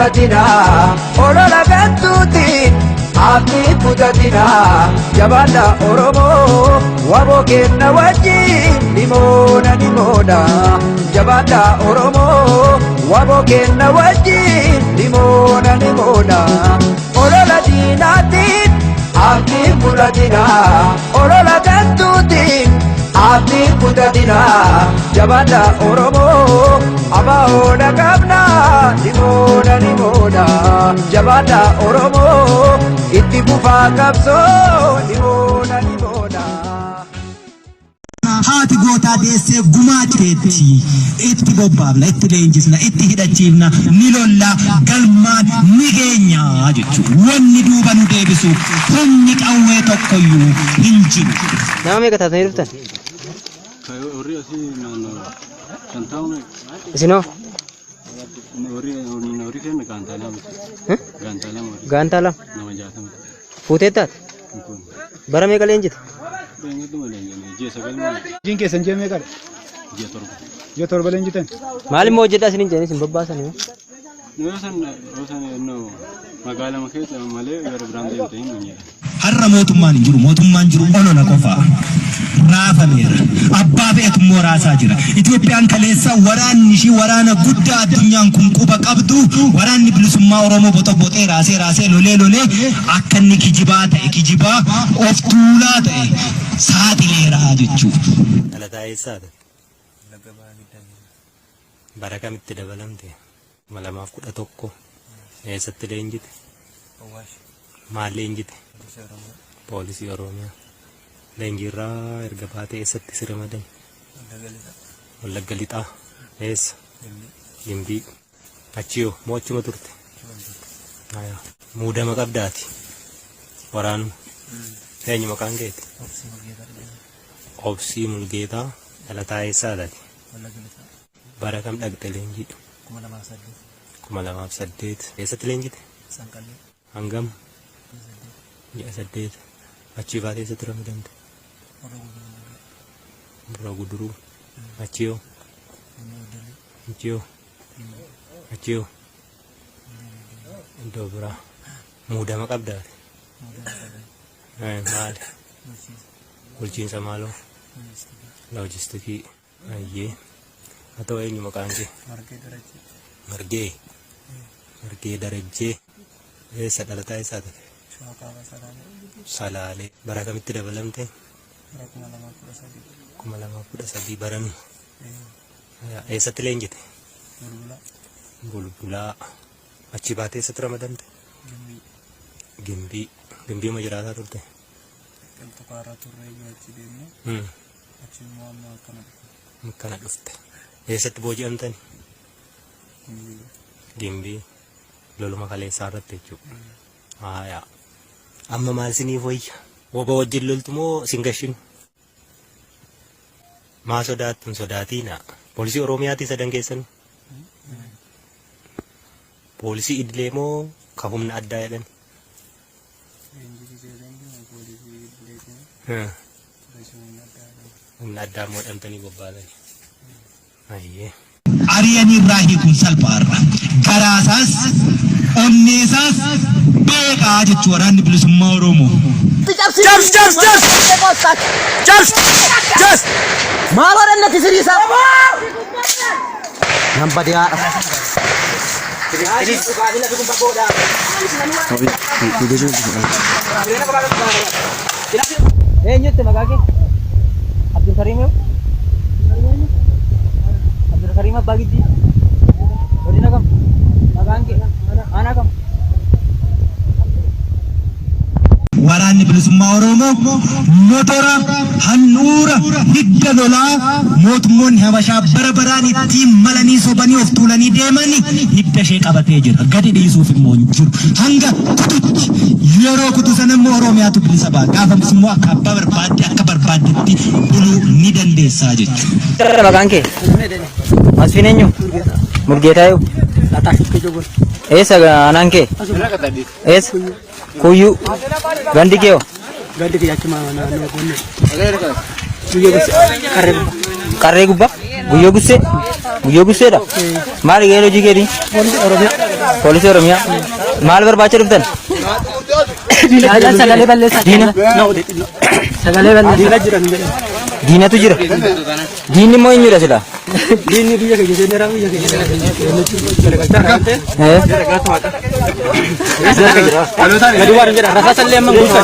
muratina olola gantuutiin abni kutatina jabaadha Oromoo waboo kenna wajjin nimoona jabaadha Oromoo waboo kenna wajjin nimoona olola diinaatiin abni muratina olola gantuutiin abni kutatina jabaadha Oromoo abaa'oodha qabna nimoona jabaadha Oromoo itti fufaa qabsoo nimoona. Haati gootaa deessee gumaacheetti itti bobbaafna itti leenjisna itti hidhachiifna ni lolla galmaan ni geenya jechuudha. Wanni duuba nu deebisu humni qawwee tokkoyyuu hin jiru. Nama meeqa taatanii dhuftan? Isinoo? Gaantaa lama? Fuutee taate? Bara meeqa leenjite? Jin keessan jee meeqadha? Ji'a torba leenjitan. Maal immoo hojjedhaa isiniin jedhanii isin babbaasanii? Magaalaa keessa malee gara biraan deemtee hin jedha. Har'a mootummaan hin jiru, mootummaan jiru olola qofaa. Raafameera. Abbaa beekummoo raasaa jira. Itoophiyaan kaleessa waraanni ishii waraana guddaa addunyaan kun quba qabdu waraanni bilisummaa Oromoo boxoboxee raasee lolee akka inni kijibaa ta'e kijibaa of tuulaa ta'e saaxileera jechuudha. Dhalataa eessaadha? Bara kamitti dabalamte? 2011 eessatti leenjite? Maal leenjite? Poolisii Oromiyaa. Leenjiirraa erga baatee eessatti si ramadan? Wallagga Lixaa. Eessa? Gimbii. Achiyoo mo'achuma turte? Muudama qabdaati? Waraanuma? Eenyu maqaan keeti? Obsii Mulgeetaa. Dhalataa eessaadhaati? Bara kam dhaqxe leenjii? 2008. Eessatti leenjite? Hangam? 8. Achii baatee eessatti ramadamte? Bura Guduruu. Achiyoo? Achiyoo? Iddoo biraa. Muudama qabdaati? Maali? Bulchiinsa maaloo? Loojistikii. Ayyee. Haa ta'u eenyu maqaan kee? Margee Darajjee. Eessa dhalataa eessaa ta'e? Salaalee. Bara kamitti dabalamte? 2013 baran. Eessatti leenjite? Bulbulaa. Achi baatee eessatti ramadamte? Gimbii. Gimbii ma jiraataa turte? Kana dhufte. Eessatti booji'amtani? Gimbii. Loluma kaleessaa irratti jechuudha. Amma maal siniif wayya? Woba wajjin loltu moo sin gashinu? Maa sodaattu sodaatiina? Poolisii Oromiyaati sadan keessan? Poolisii idilee moo ka humna addaa jedhan? Humna addaa moo dhamtanii bobbaatanii? Ayyee. Ari'anii irraa hiikuun salphaadha. Garaasaas onneesaas beekaa jechuudha waraanni bilisummaa Oromoo. Jars! Maal odhannati siriisa? Namba dhiyaadha. Eenyutti maqaa kee? Abdul Karim yoo? Abdul Karim abbaa giddii? Godina kam? Maqaan kee? Aanaa kam? Waraanni bilisummaa Oromoo motora handhuura hidda lolaa mootummoonni Habashaa bara baraan ittiin malanii sobanii of tuulanii deemanii hidda ishee qabatee jira. Gadi dhiisuuf immoo hin jiru. Hanga kututti yeroo kutu sana immoo Oromiyaatu bilisa ba'a. Gaafamsi immoo akka abbaa barbaadde akka barbaaddetti buluu ni dandeessaa jechuudha. Maqaan kee? Asfiin eenyu? Mulgeetaa yoo? Eessa aanaan kee? Eessa? Kuyyuu. Gandi kee yoo? Gandi kee achuma naannoo Gonne. Qarree gubbaa? Guyyoo Gussee? Guyyoo Gusseedha? Maali gaheen hojii keetii? Oromiyaa. Polisi Oromiyaa. Maal barbaacha dhuftan? Sagalee balleessaa. Diina. Sagalee balleessaa. Diinatu jira. Diinni immoo eenyudha sila? Diinni biyya keenya seeneeraa biyya keenya. Gadi waan jedha rasaasallee amma guutaa.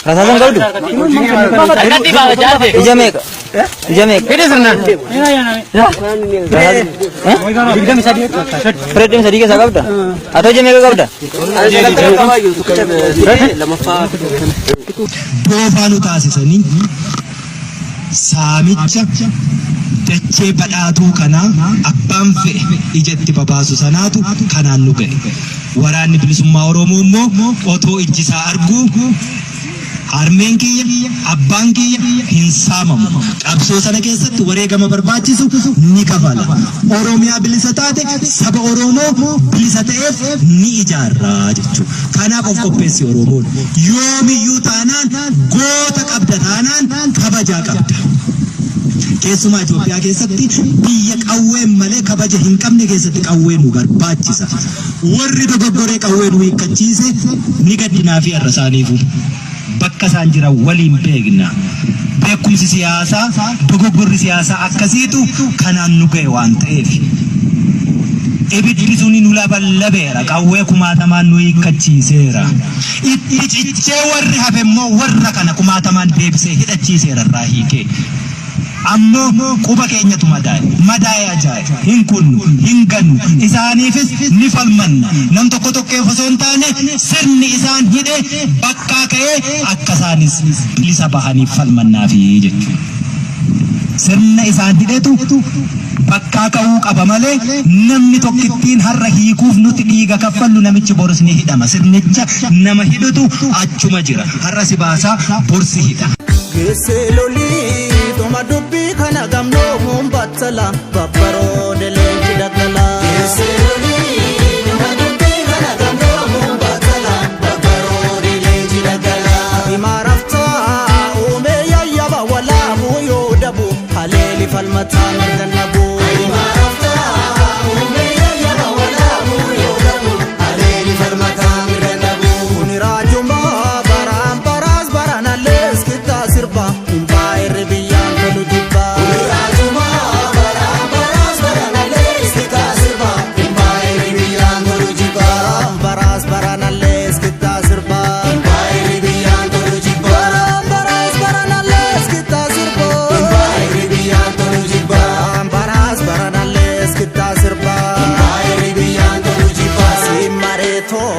Rasaasan qabdu? Ija meeqa? Ija meeqa? Fireeddeem sadii keessaa qabda? Atoo ija meeqa qabda? Doofaanu taasisanii saamicha dachee badhaatuu kanaa abbaan fe'e ijatti babaasu sanaatu kanaan nu ga'e. Waraanni bilisummaa Oromoo immoo otoo ijjisaa arguu harmeen kiyya abbaan kiyya hin saamamu. Qabsoo sana keessatti wareegama barbaachisu ni kafala. Oromiyaa bilisa taate saba Oromoo bilisa ta'eef ni ijaarraa jechuudha. Kanaaf of qopheessi Oromoon. Yoomiyyuu taanaan goota qabda taanaan kabajaa qabda. Keessumaa Itoophiyaa keessatti biyya qawween malee kabaja hin qabne keessatti qawween nu barbaachisa. Warri dogoggoree qawween nu hiikkachiise ni gaddinaa fi har'a isaaniifu. Bakka isaan jiran waliin beekna. Beekumsi siyaasaa dogoggorri siyaasaa akkasiitu kanaan nu ga'e waan ta'eef. Ibiddi suni nu laballabeera qawwee kumaatamaan nu hiikkachiiseera. Itti cichee warri hafe immoo warra kana kumaatamaan deebisee hidhachiiseera irraa hiikee. Ammoo quba keenyatu madaa'e ajaa'iba hin kunnu hin gannu isaaniifis ni falmanna. Nam tokko tokkeef osoo hin taane sirni isaan hidhe bakkaa ka'ee akka isaanis bilisa bahaniif falmannaafi jechuudha. Sirna isaan hidhetu bakkaa ka'uu qaba malee namni tokkittiin har'a hiikuuf nuti dhiiga kaffallu namichi boris ni hidhama. Sirnicha nama hidhutu achuma jira. Har'a si baasaa borsi hidha. Toma dubbi kana gamno mumbatala babaro delenji dagala toma dubbi kana gamno mumbatala babaro delenji dagala imarafta ume yaba wala muyo dabu haleli falmata maganabu imarafta ume yaba wala muyo dabu haleli falmata maganabu unirajuma baram paras barana les kita sirba to